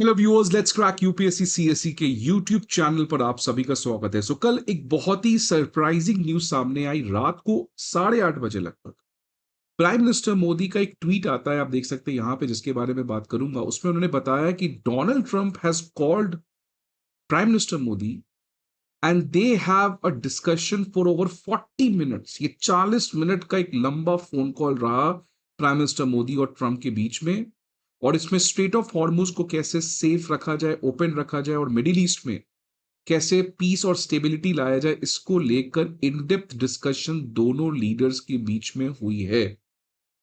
Hello viewers, let's crack UPSC CSC के YouTube channel पर आप सभी का स्वागत है। कल एक बहुत ही सरप्राइजिंग न्यूज सामने आई रात को 8:30 बजे लगभग। प्राइम मिनिस्टर मोदी का एक ट्वीट आता है, आप देख सकते हैं यहाँ पे, जिसके बारे में बात करूंगा। उसमें उन्होंने बताया कि Donald Trump has called prime minister Modi and they have a discussion for over 40 minutes. ये 40 मिनट का एक लंबा फोन कॉल रहा प्राइम मिनिस्टर मोदी और ट्रंप के बीच में। और इसमें स्ट्रेट ऑफ हॉर्मुज को कैसे सेफ रखा जाए, ओपन रखा जाए, और मिडिल ईस्ट में कैसे पीस और स्टेबिलिटी लाया जाए, इसको लेकर इन डेप्थ डिस्कशन दोनों लीडर्स के बीच में हुई है।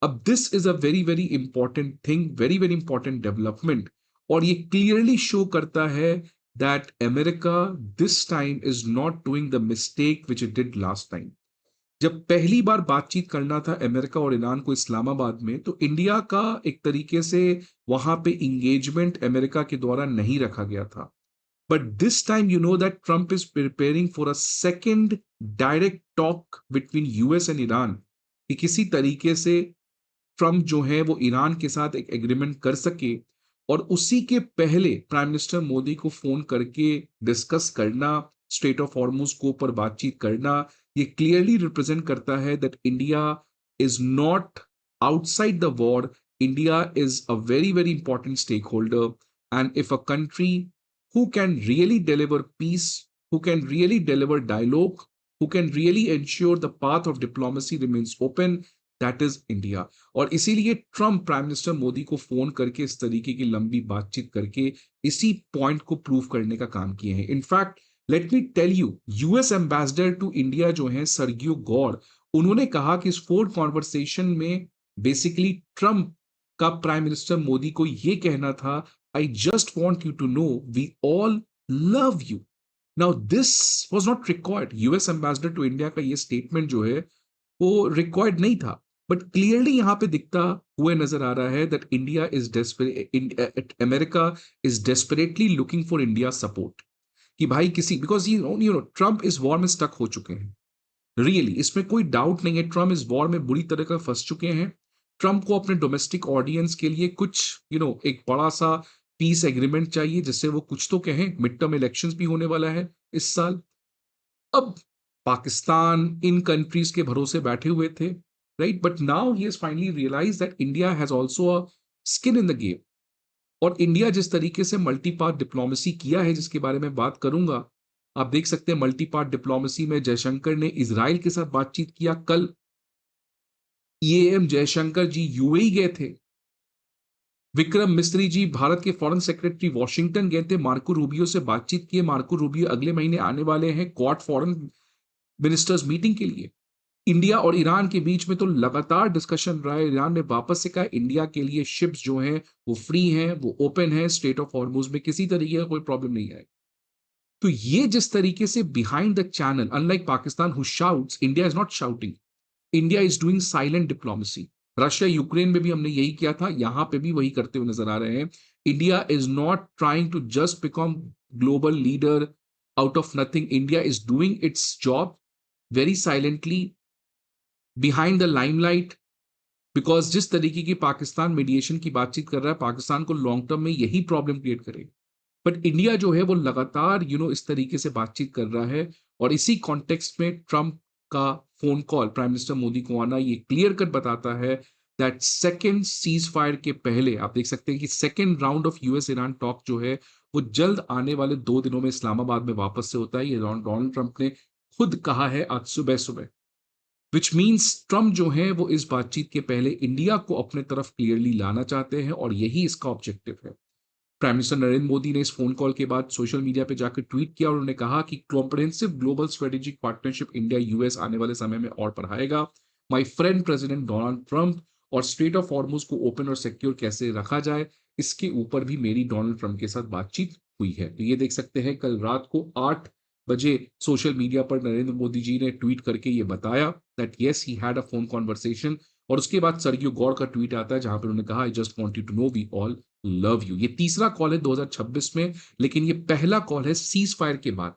अब this is a very very important thing, very very important development. और ये क्लियरली शो करता है that America this time is not doing the mistake which it did last time. जब पहली बार बातचीत करना था अमेरिका और ईरान को इस्लामाबाद में, तो इंडिया का एक तरीके से वहां पे इंगेजमेंट अमेरिका के द्वारा नहीं रखा गया था। But this time you know that Trump is preparing for a second direct talk between US and Iran, कि किसी तरीके से ट्रंप जो है वो ईरान के साथ एक एग्रीमेंट कर सके। और उसी के पहले प्राइम मिनिस्टर मोदी को फोन करके डिस्कस करना, स्टेट ऑफ हॉर्मुज को ऊपर बातचीत करना, ये क्लियरली रिप्रेजेंट करता है that India is not outside the war. India is a very very important stake holder, and if a country who can really deliver peace, who can really deliver dialogue, who can really ensure the path of diplomacy remains open, that is India. और इसीलिए Trump prime minister Modi को phone करके इस तरीके की लंबी बातचीत करके इसी पॉइंट को प्रूव करने का काम किए हैं। In fact let me tell you, US ambassador to India जो है सर्गियो गौर, उन्होंने कहा कि इस फोन कॉन्वर्सेशन में बेसिकली ट्रंप का प्राइम मिनिस्टर मोदी को यह कहना था, I just want you to know we all love you. Now this was not required. US ambassador to India का ये स्टेटमेंट जो है वो रिक्वायर्ड नहीं था। बट क्लियरली यहां पे दिखता हुए नजर आ रहा है that India is desperate, America is desperately looking for India support. कि भाई किसी, बिकॉज यू नो ट्रंप इस वॉर में स्टक हो चुके हैं। रियली इसमें कोई डाउट नहीं है, ट्रम्प इस वॉर में बुरी तरह का फंस चुके हैं। ट्रम्प को अपने डोमेस्टिक ऑडियंस के लिए कुछ एक बड़ा सा पीस एग्रीमेंट चाहिए, जिससे वो कुछ तो कहें। मिड टर्म इलेक्शंस भी होने वाला है इस साल। अब पाकिस्तान इन कंट्रीज के भरोसे बैठे हुए थे, right, but now he has finally realize that India has also a skin in the game. और इंडिया जिस तरीके से मल्टी पार्ट डिप्लोमेसी किया है, जिसके बारे में बात करूंगा, आप देख सकते हैं मल्टी पार्ट डिप्लोमेसी में जयशंकर ने इजराइल के साथ बातचीत किया। कल ईएएम जयशंकर जी यूएई गए थे। विक्रम मिस्त्री जी भारत के फॉरेन सेक्रेटरी वॉशिंगटन गए थे, मार्को रूबियो से बातचीत किए। मार्को रूबियो अगले महीने आने वाले हैं क्वाड फॉरेन मिनिस्टर्स मीटिंग के लिए। इंडिया और ईरान के बीच में तो लगातार डिस्कशन रहा है। ईरान ने वापस से कहा इंडिया के लिए शिप्स जो हैं वो फ्री हैं, वो ओपन है, स्टेट ऑफ हॉर्मुज में किसी तरीके का कोई प्रॉब्लम नहीं है। तो ये जिस तरीके से behind the channel, unlike Pakistan who shouts, India is not shouting, India is doing silent diplomacy. Russia Ukraine में भी हमने यही किया था, यहां पे भी वही करते हुए नजर आ रहे हैं। India is not trying to just become global leader out of nothing. India is doing its job very silently behind the limelight. Because जिस तरीके की पाकिस्तान मीडिएशन की बातचीत कर रहा है, पाकिस्तान को लॉन्ग टर्म में यही प्रॉब्लम क्रिएट करेगा। बट इंडिया जो है वो लगातार इस तरीके से बातचीत कर रहा है। और इसी कॉन्टेक्स्ट में ट्रंप का phone call prime minister Modi को आना ये क्लियर कट बताता है दैट सेकेंड सीज फायर के पहले आप देख सकते हैं कि second round of US Iran talk जो है वो जल्द आने वाले 2 दिनों में इस्लामाबाद में वापस से होता है। ये डोनाल्ड ट्रंप ने खुद कहा है आज सुबह सुबह, विच मीन्स ट्रंप जो है वो इस बातचीत के पहले इंडिया को अपने तरफ क्लियरली लाना चाहते हैं, और यही इसका ऑब्जेक्टिव है। प्राइम मिनिस्टर नरेंद्र मोदी ने इस फोन कॉल के बाद सोशल मीडिया पे जाकर ट्वीट किया और उन्होंने कहा कि comprehensive global strategic partnership India US आने वाले समय में और बढ़ाएगा। My friend president Donald Trump, और स्ट्रेट ऑफ हॉर्मुज को ओपन और सिक्योर कैसे रखा जाए, इसके ऊपर भी मेरी डोनाल्ड ट्रंप के साथ बातचीत हुई है। तो ये देख सकते हैं कल रात को 8 बजे सोशल मीडिया पर नरेंद्र मोदी जी ने ट्वीट करके ये बताया that yes he had a phone conversation. और उसके बाद सरगियो गौर का ट्वीट आता है जहां पर उन्होंने कहा I just want you to know we all love you. ये तीसरा कॉल है 2026 में, लेकिन ये पहला कॉल है सीज फायर के बाद।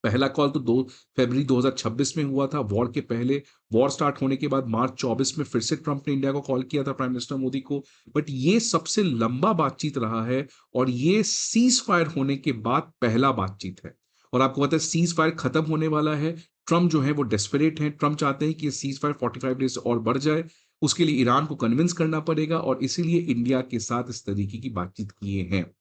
पहला कॉल तो 2 फरवरी 2026 में हुआ था, वॉर के पहले। वॉर स्टार्ट होने के बाद मार्च 24 में फिर से ट्रंप ने इंडिया को कॉल किया था, प्राइम मिनिस्टर मोदी को। बट ये सबसे लंबा बातचीत रहा है और ये सीज़ फायर होने के बाद पहला बातचीत है। और आपको पता है सीज़ फायर खत्म होने वाला है। ट्रंप जो है वो डेस्परेट हैं, ट्रंप चाहते हैं कि ये सीज़ फायर 45 डेज़ और बढ़ जाए। उसके लिए ईरान को कन्विंस करना पड़ेगा और इसीलिए इंडिया के साथ इस तरीके की बातचीत किए हैं।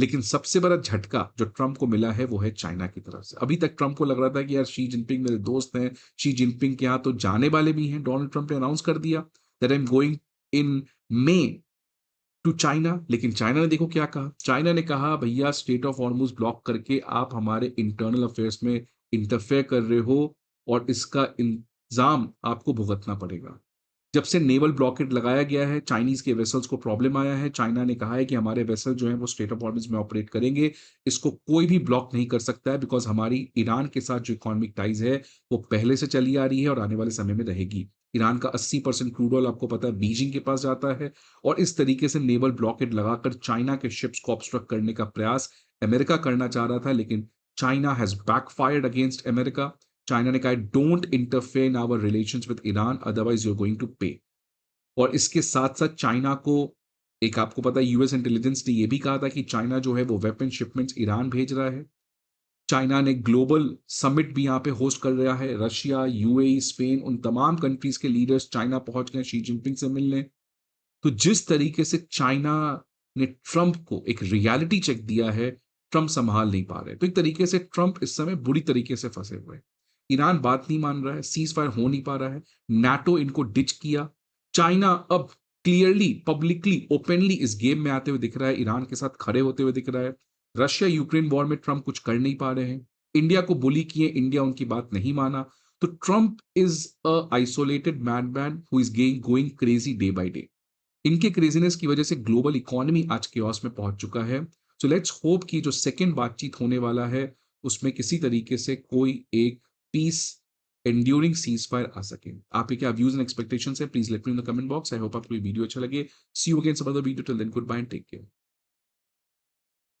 लेकिन सबसे बड़ा झटका जो ट्रंप को मिला है वो है चाइना की तरफ से। अभी तक ट्रंप को लग रहा था कि यार शी जिनपिंग मेरे दोस्त हैं, शी जिनपिंग के यहाँ तो जाने वाले भी हैं। डोनाल्ड ट्रंप ने अनाउंस कर दिया that I am going in May to China. लेकिन चाइना ने देखो क्या कहा। चाइना ने कहा भैया स्ट्रेट ऑफ हॉर्मुज ब्लॉक करके आप हमारे इंटरनल अफेयर्स में इंटरफेयर कर रहे हो और इसका इंतजाम आपको भुगतना पड़ेगा। जब से नेवल ब्लॉकेड लगाया गया है, चाइनीज के वेसल्स को प्रॉब्लम आया है। चाइना ने कहा है कि हमारे वेसल जो हैं वो स्ट्रेट ऑफ हॉर्मुज में ऑपरेट करेंगे। इसको कोई भी ब्लॉक नहीं कर सकता है बिकॉज़ हमारी ईरान के साथ जो इकोनॉमिक टाइज़ है, वो पहले से चली आ रही है और आने वाले समय में रहेगी। ईरान का 80% क्रूड ऑयल आपको पता है बीजिंग के पास जाता है और इस तरीके से नेवल ब्लॉकेड लगाकर चाइना के शिप्स को ऑब्स्ट्रक्ट करने का प्रयास अमेरिका करना चाह रहा था, लेकिन China has backfired against America. China ने कहा don't interfere in our relations with Iran otherwise you are going to pay. और इसके साथ-साथ चाइना को एक आपको पता है यूएस इंटेलिजेंस ने ये भी कहा था कि चाइना जो है वो वेपन शिपमेंट्स ईरान भेज रहा है। चाइना ने ग्लोबल समिट भी यहाँ पे होस्ट कर रहा है। रशिया, यूएई, स्पेन उन तमाम कंट्रीज़ के लीडर्स चाइना पहुँच गए शी जिनपिंग से मिलने। तो जिस तरीके से चाइना ने ट्रंप को एक रियलिटी चेक दिया है, ट्रंप सँभाल नहीं पा रहे। तो एक तरीके से ट्रंप इस समय बुरी तरीके से फँसे हुए हैं। ईरान बात नहीं मान रहा है, सीज़ फायर हो नहीं पा रहा है, नाटो इनको डिच किया। चाइना अब क्लियरली, पब्लिकली, ओपनली इस गेम में आते हुए दिख रहा है, ईरान के साथ खड़े होते हुए दिख रहा है। रशिया यूक्रेन वॉर में ट्रंप कुछ कर नहीं पा रहे हैं। इंडिया को बुली किए, इंडिया उनकी बात नहीं माना। तो Trump is a isolated madman who is going crazy day by day. इनके क्रेजीनेस की वजह से ग्लोबल इकोनॉमी आज केओस में पहुंच चुका है। सो लेट्स होप कि जो सेकंड बातचीत होने वाला है उसमें किसी तरीके से कोई एक पीस एंड्यूरिंग सीज फायर आ सके। आपके क्या व्यूज एंड एक्सपेक्टेशंस है please let me in the comment box. I hope आपको ये वीडियो अच्छा लगे। See you again some other video till then goodbye and take care.